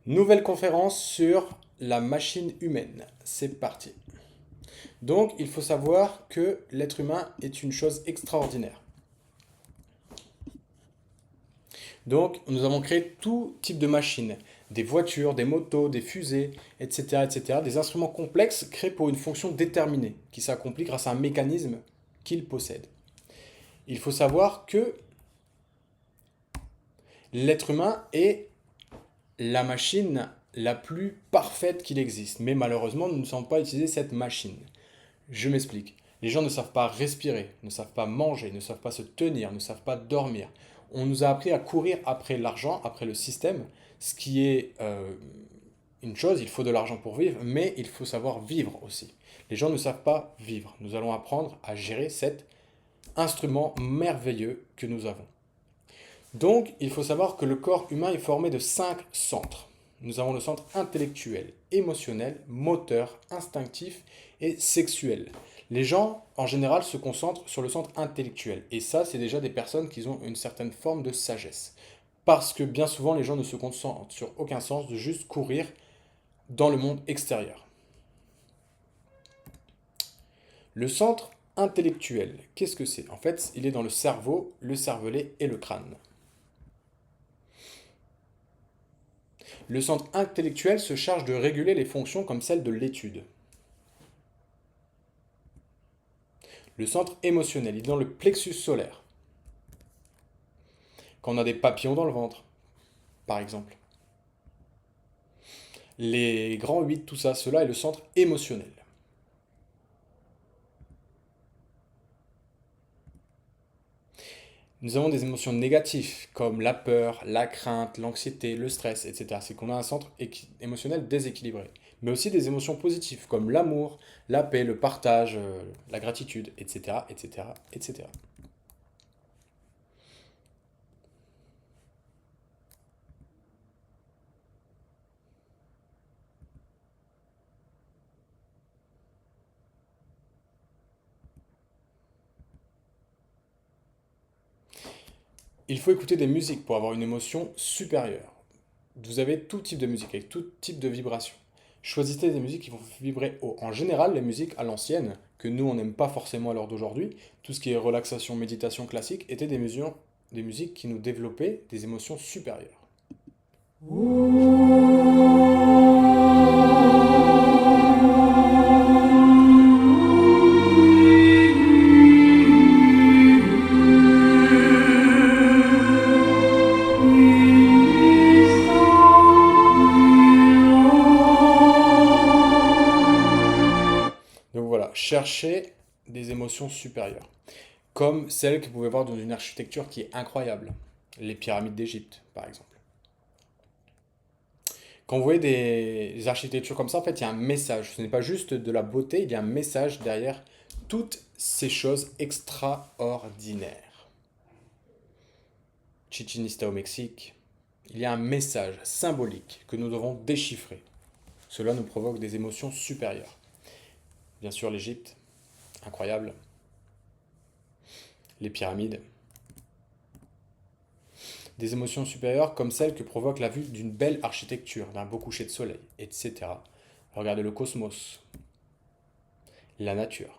Nouvelle conférence sur la machine humaine. C'est parti. Donc, il faut savoir que l'être humain est une chose extraordinaire. Donc, nous avons créé tout type de machines, des voitures, des motos, des fusées, etc., etc., des instruments complexes créés pour une fonction déterminée, qui s'accomplit grâce à un mécanisme qu'il possède. Il faut savoir que l'être humain est la machine la plus parfaite qu'il existe. Mais malheureusement, nous ne savons pas utiliser cette machine. Je m'explique. Les gens ne savent pas respirer, ne savent pas manger, ne savent pas se tenir, ne savent pas dormir. On nous a appris à courir après l'argent, après le système, ce qui est une chose, il faut de l'argent pour vivre, mais il faut savoir vivre aussi. Les gens ne savent pas vivre. Nous allons apprendre à gérer cet instrument merveilleux que nous avons. Donc, il faut savoir que le corps humain est formé de 5 centres. Nous avons le centre intellectuel, émotionnel, moteur, instinctif et sexuel. Les gens, en général, se concentrent sur le centre intellectuel. Et ça, c'est déjà des personnes qui ont une certaine forme de sagesse. Parce que bien souvent, les gens ne se concentrent sur aucun sens de juste courir dans le monde extérieur. Le centre intellectuel, qu'est-ce que c'est? En fait, il est dans le cerveau, le cervelet et le crâne. Le centre intellectuel se charge de réguler les fonctions comme celle de l'étude. Le centre émotionnel, il est dans le plexus solaire. Quand on a des papillons dans le ventre, par exemple. Les grands 8, tout ça, cela est le centre émotionnel. Nous avons des émotions négatives, comme la peur, la crainte, l'anxiété, le stress, etc. C'est qu'on a un centre émotionnel déséquilibré. Mais aussi des émotions positives, comme l'amour, la paix, le partage, la gratitude, etc., etc., etc. Il faut écouter des musiques pour avoir une émotion supérieure. Vous avez tout type de musique, avec tout type de vibration. Choisissez des musiques qui vont vibrer haut. En général, les musiques à l'ancienne, que nous on n'aime pas forcément à l'heure d'aujourd'hui, tout ce qui est relaxation, méditation classique, étaient des musiques qui nous développaient des émotions supérieures. Donc voilà, cherchez des émotions supérieures, comme celles que vous pouvez voir dans une architecture qui est incroyable, les pyramides d'Égypte par exemple. Quand vous voyez des architectures comme ça, en fait, il y a un message. Ce n'est pas juste de la beauté, il y a un message derrière toutes ces choses extraordinaires. Chichen Itza au Mexique, il y a un message symbolique que nous devons déchiffrer. Cela nous provoque des émotions supérieures. Bien sûr, l'Égypte, incroyable. Les pyramides. Des émotions supérieures comme celles que provoque la vue d'une belle architecture, d'un beau coucher de soleil, etc. Regardez le cosmos, la nature.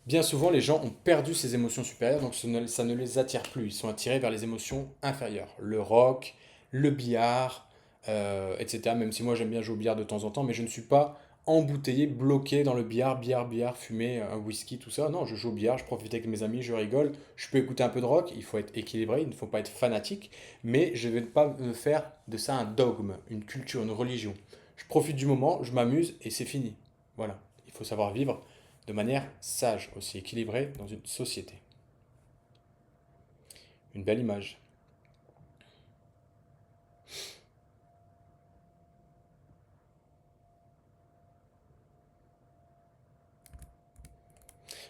Bien souvent, les gens ont perdu ces émotions supérieures, donc ça ne les attire plus. Ils sont attirés vers les émotions inférieures. Le rock, le billard, etc. Même si moi j'aime bien jouer au billard de temps en temps, mais je ne suis pas embouteillé, bloqué dans le billard, fumer un whisky, tout ça. Non, je joue au billard, je profite avec mes amis, je rigole. Je peux écouter un peu de rock, il faut être équilibré, il ne faut pas être fanatique, mais je ne vais pas me faire de ça un dogme, une culture, une religion. Je profite du moment, je m'amuse et c'est fini. Voilà, il faut savoir vivre de manière sage, aussi équilibrée dans une société. Une belle image.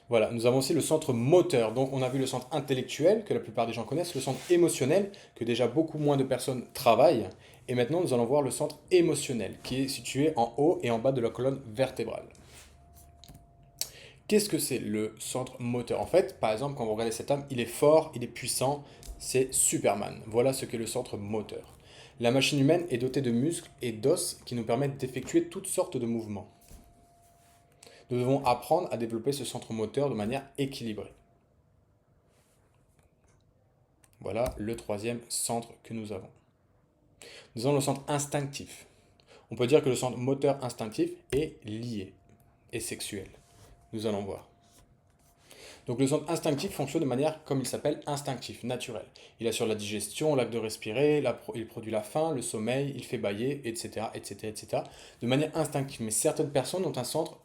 Voilà, nous avons aussi le centre moteur. Donc on a vu le centre intellectuel, que la plupart des gens connaissent, le centre émotionnel, que déjà beaucoup moins de personnes travaillent. Et maintenant nous allons voir le centre émotionnel, qui est situé en haut et en bas de la colonne vertébrale. Qu'est-ce que c'est le centre moteur? En fait, par exemple, quand vous regardez cet homme, il est fort, il est puissant, C'est Superman. Voilà ce qu'est le centre moteur. La machine humaine est dotée de muscles et d'os qui nous permettent d'effectuer toutes sortes de mouvements. Nous devons apprendre à développer ce centre moteur de manière équilibrée. Voilà le troisième centre que nous avons. Nous avons le centre instinctif. On peut dire que le centre moteur instinctif est lié et sexuel. Nous allons voir. Donc le centre instinctif fonctionne de manière, comme il s'appelle, instinctif, naturel. Il assure la digestion, l'acte de respirer, il produit la faim, le sommeil, il fait bâiller, etc., etc., etc. De manière instinctive. Mais certaines personnes ont un centre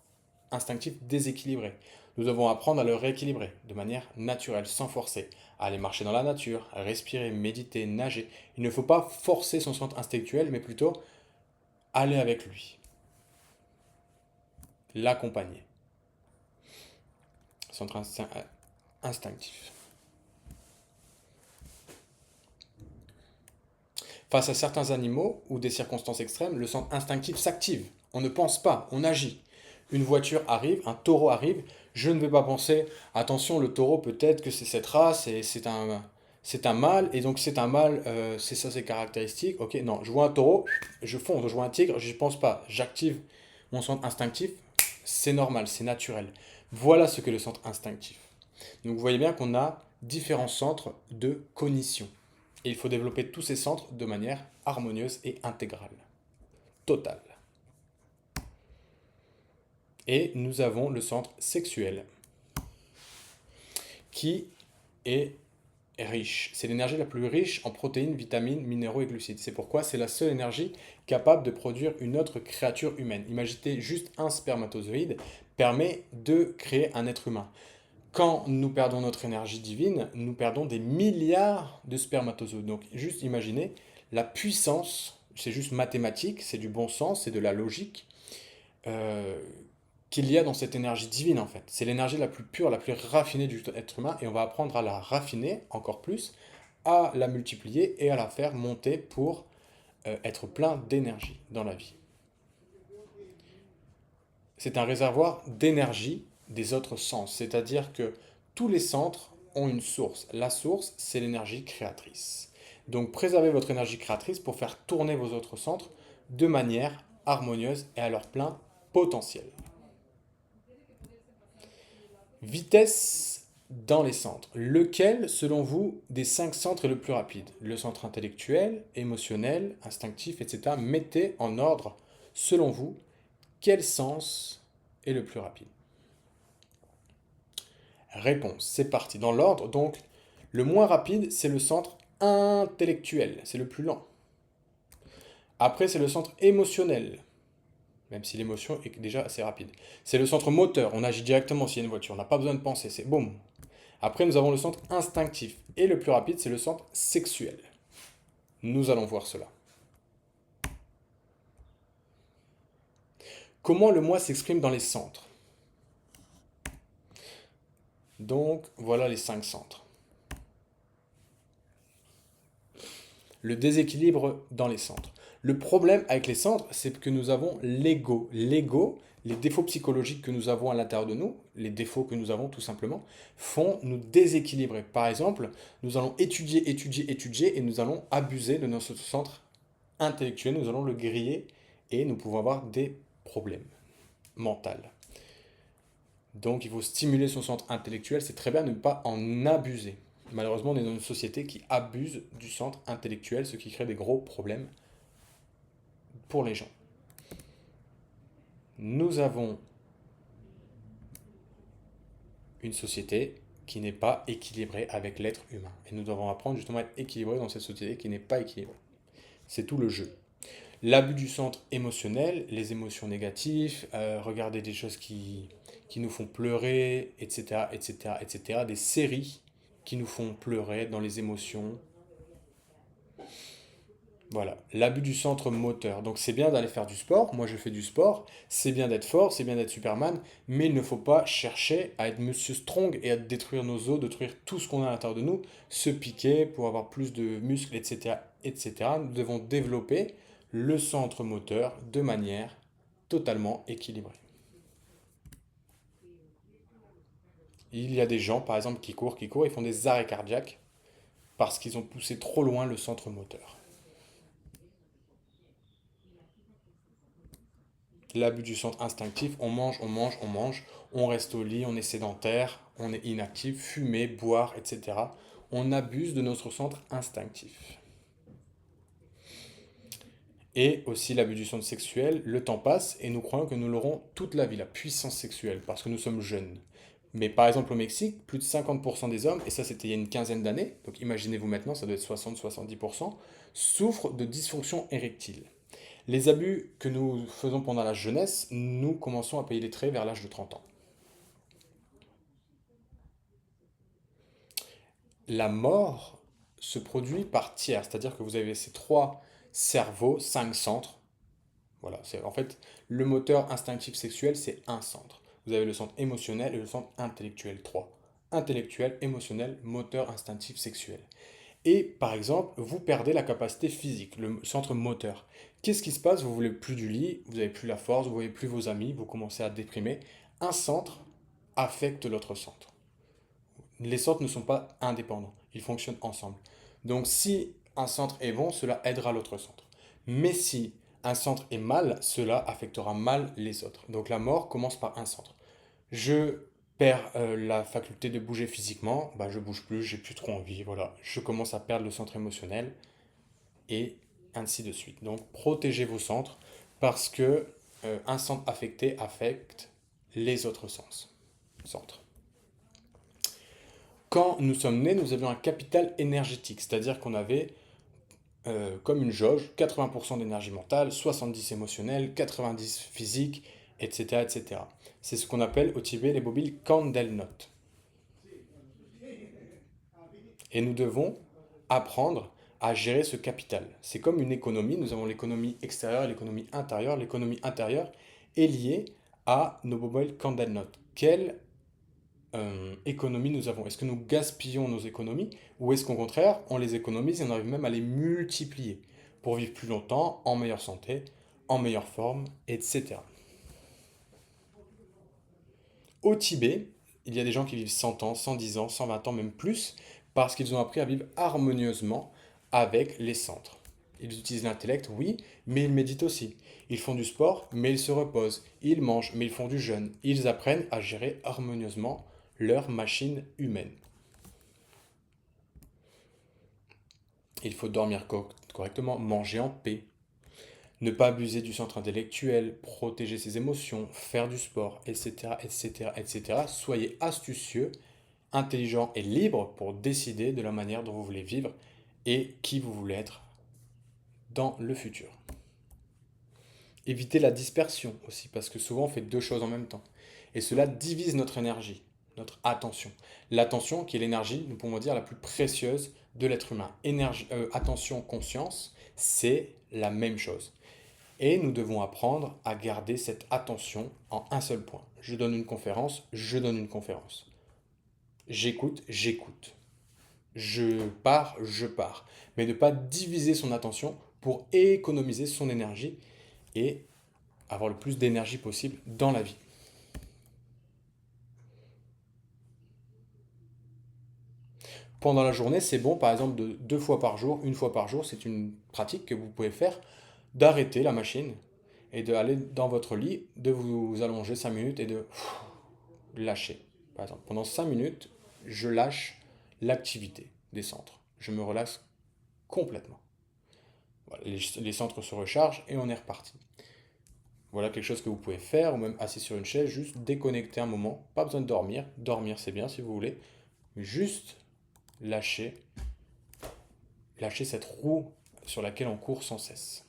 instinctif déséquilibré. Nous devons apprendre à le rééquilibrer de manière naturelle, sans forcer. À aller marcher dans la nature, à respirer, méditer, nager. Il ne faut pas forcer son centre instinctuel, mais plutôt aller avec lui. L'accompagner. Centre instinctif. Face à certains animaux ou des circonstances extrêmes, le centre instinctif s'active. On ne pense pas, on agit. Une voiture arrive, un taureau arrive, je ne vais pas penser, attention, le taureau peut-être que c'est cette race et c'est un mâle, et donc c'est un mâle, c'est ça ses caractéristiques. Ok, non, je vois un taureau, je fonce, je vois un tigre, je ne pense pas, j'active mon centre instinctif, c'est normal, c'est naturel. Voilà ce que le centre instinctif. Donc vous voyez bien qu'on a différents centres de cognition. Et il faut développer tous ces centres de manière harmonieuse et intégrale, totale. Et nous avons le centre sexuel, qui est riche. C'est l'énergie la plus riche en protéines, vitamines, minéraux et glucides. C'est pourquoi c'est la seule énergie capable de produire une autre créature humaine. Imaginez juste un spermatozoïde permet de créer un être humain. Quand nous perdons notre énergie divine, nous perdons des milliards de spermatozoïdes. Donc juste imaginez la puissance, c'est juste mathématique, c'est du bon sens, c'est de la logique, euh, qu'il y a dans cette énergie divine en fait. C'est l'énergie la plus pure, la plus raffinée du être humain, et on va apprendre à la raffiner encore plus, à la multiplier et à la faire monter pour être plein d'énergie dans la vie. C'est un réservoir d'énergie des autres sens, c'est-à-dire que tous les centres ont une source. La source, c'est l'énergie créatrice. Donc préservez votre énergie créatrice pour faire tourner vos autres centres de manière harmonieuse et à leur plein potentiel. Vitesse dans les centres. Lequel, selon vous, des 5 centres est le plus rapide? Le centre intellectuel, émotionnel, instinctif, etc. Mettez en ordre, selon vous, quel sens est le plus rapide? Réponse, c'est parti. Dans l'ordre, donc, le moins rapide, c'est le centre intellectuel, c'est le plus lent. Après, c'est le centre émotionnel, même si l'émotion est déjà assez rapide. C'est le centre moteur, on agit directement s'il y a une voiture, on n'a pas besoin de penser, c'est boum. Après, nous avons le centre instinctif, et le plus rapide, c'est le centre sexuel. Nous allons voir cela. Comment le moi s'exprime dans les centres? Donc, voilà les 5 centres. Le déséquilibre dans les centres. Le problème avec les centres, c'est que nous avons l'ego. L'ego, les défauts psychologiques que nous avons à l'intérieur de nous, les défauts que nous avons tout simplement, font nous déséquilibrer. Par exemple, nous allons étudier, étudier, étudier et nous allons abuser de notre centre intellectuel, nous allons le griller et nous pouvons avoir des problèmes mentaux. Donc il faut stimuler son centre intellectuel, c'est très bien de ne pas en abuser. Malheureusement, on est dans une société qui abuse du centre intellectuel, ce qui crée des gros problèmes pour les gens. Nous avons une société qui n'est pas équilibrée avec l'être humain. Et nous devons apprendre justement à être équilibrés dans cette société qui n'est pas équilibrée. C'est tout le jeu. L'abus du centre émotionnel, les émotions négatives, regarder des choses qui nous font pleurer, etc., etc., etc., des séries qui nous font pleurer dans les émotions. Voilà, l'abus du centre moteur. Donc c'est bien d'aller faire du sport, moi je fais du sport, c'est bien d'être fort, c'est bien d'être Superman, mais il ne faut pas chercher à être Monsieur Strong et à détruire nos os, détruire tout ce qu'on a à l'intérieur de nous, se piquer pour avoir plus de muscles, etc., etc. Nous devons développer le centre moteur de manière totalement équilibrée. Il y a des gens, par exemple, qui courent, ils font des arrêts cardiaques parce qu'ils ont poussé trop loin le centre moteur. L'abus du centre instinctif, on mange, on mange, on mange, on reste au lit, on est sédentaire, on est inactif, fumer, boire, etc. On abuse de notre centre instinctif. Et aussi l'abus du centre sexuel, le temps passe et nous croyons que nous l'aurons toute la vie, la puissance sexuelle, parce que nous sommes jeunes. Mais par exemple au Mexique, plus de 50% des hommes, et ça c'était il y a une quinzaine d'années, donc imaginez-vous maintenant, ça doit être 60-70%, souffrent de dysfonction érectile. Les abus que nous faisons pendant la jeunesse, nous commençons à payer les traits vers l'âge de 30 ans. La mort se produit par tiers, c'est-à-dire que vous avez ces trois cerveaux, cinq centres. Voilà, c'est en fait le moteur instinctif sexuel, c'est un centre. Vous avez le centre émotionnel et le centre intellectuel, trois. Intellectuel, émotionnel, moteur instinctif sexuel. Et par exemple, vous perdez la capacité physique, le centre moteur. Qu'est-ce qui se passe? Vous voulez plus du lit, vous n'avez plus la force, vous voyez plus vos amis, vous commencez à déprimer. Un centre affecte l'autre centre. Les centres ne sont pas indépendants, ils fonctionnent ensemble. Donc si un centre est bon, cela aidera l'autre centre. Mais si un centre est mal, cela affectera mal les autres. Donc la mort commence par un centre. Je perds la faculté de bouger physiquement, bah, je bouge plus, j'ai plus trop envie, voilà. Je commence à perdre le centre émotionnel et ainsi de suite. Donc protégez vos centres parce que un centre affecté affecte les autres centres. Quand nous sommes nés, nous avions un capital énergétique, c'est-à-dire qu'on avait comme une jauge 80% d'énergie mentale, 70 émotionnelle, 90 physique, etc., etc. C'est ce qu'on appelle au Tibet les mobiles Candle Note. Et nous devons apprendre à gérer ce capital. C'est comme une économie, nous avons l'économie extérieure et l'économie intérieure. L'économie intérieure est liée à nos mobiles Candle Note. Quelle économie nous avons? Est-ce que nous gaspillons nos économies ou est-ce qu'au contraire, on les économise et on arrive même à les multiplier pour vivre plus longtemps, en meilleure santé, en meilleure forme, etc. Au Tibet, il y a des gens qui vivent 100 ans, 110 ans, 120 ans, même plus, parce qu'ils ont appris à vivre harmonieusement avec les centres. Ils utilisent l'intellect, oui, mais ils méditent aussi. Ils font du sport, mais ils se reposent. Ils mangent, mais ils font du jeûne. Ils apprennent à gérer harmonieusement leur machine humaine. Il faut dormir correctement, manger en paix, ne pas abuser du centre intellectuel, protéger ses émotions, faire du sport, etc., etc., etc. Soyez astucieux, intelligent et libre pour décider de la manière dont vous voulez vivre et qui vous voulez être dans le futur. Évitez la dispersion aussi, parce que souvent on fait deux choses en même temps. Et cela divise notre énergie, notre attention. L'attention, qui est l'énergie, nous pouvons dire, la plus précieuse de l'être humain. Attention, conscience, c'est la même chose. Et nous devons apprendre à garder cette attention en un seul point. Je donne une conférence, je donne une conférence. J'écoute, j'écoute. Je pars, je pars. Mais ne pas diviser son attention pour économiser son énergie et avoir le plus d'énergie possible dans la vie. Pendant la journée, c'est bon, par exemple, de 2 fois par jour, 1 fois par jour, c'est une pratique que vous pouvez faire, d'arrêter la machine et d'aller dans votre lit, de vous allonger 5 minutes et de lâcher. Par exemple, pendant 5 minutes, je lâche l'activité des centres. Je me relaxe complètement. Voilà, les centres se rechargent et on est reparti. Voilà quelque chose que vous pouvez faire, ou même assis sur une chaise, juste déconnecter un moment. Pas besoin de dormir. Dormir, c'est bien si vous voulez. Mais juste lâcher, lâcher cette roue sur laquelle on court sans cesse.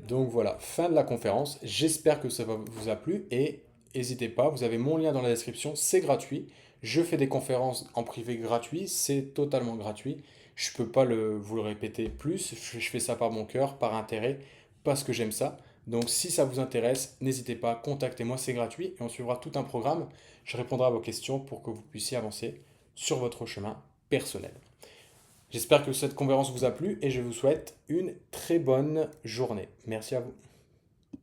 Donc voilà, fin de la conférence. J'espère que ça vous a plu et n'hésitez pas, vous avez mon lien dans la description, c'est gratuit. Je fais des conférences en privé gratuit, c'est totalement gratuit. Je ne peux pas vous le répéter plus, je fais ça par mon cœur, par intérêt, parce que j'aime ça. Donc si ça vous intéresse, n'hésitez pas, contactez-moi, c'est gratuit et on suivra tout un programme. Je répondrai à vos questions pour que vous puissiez avancer sur votre chemin personnel. J'espère que cette conférence vous a plu et je vous souhaite une très bonne journée. Merci à vous.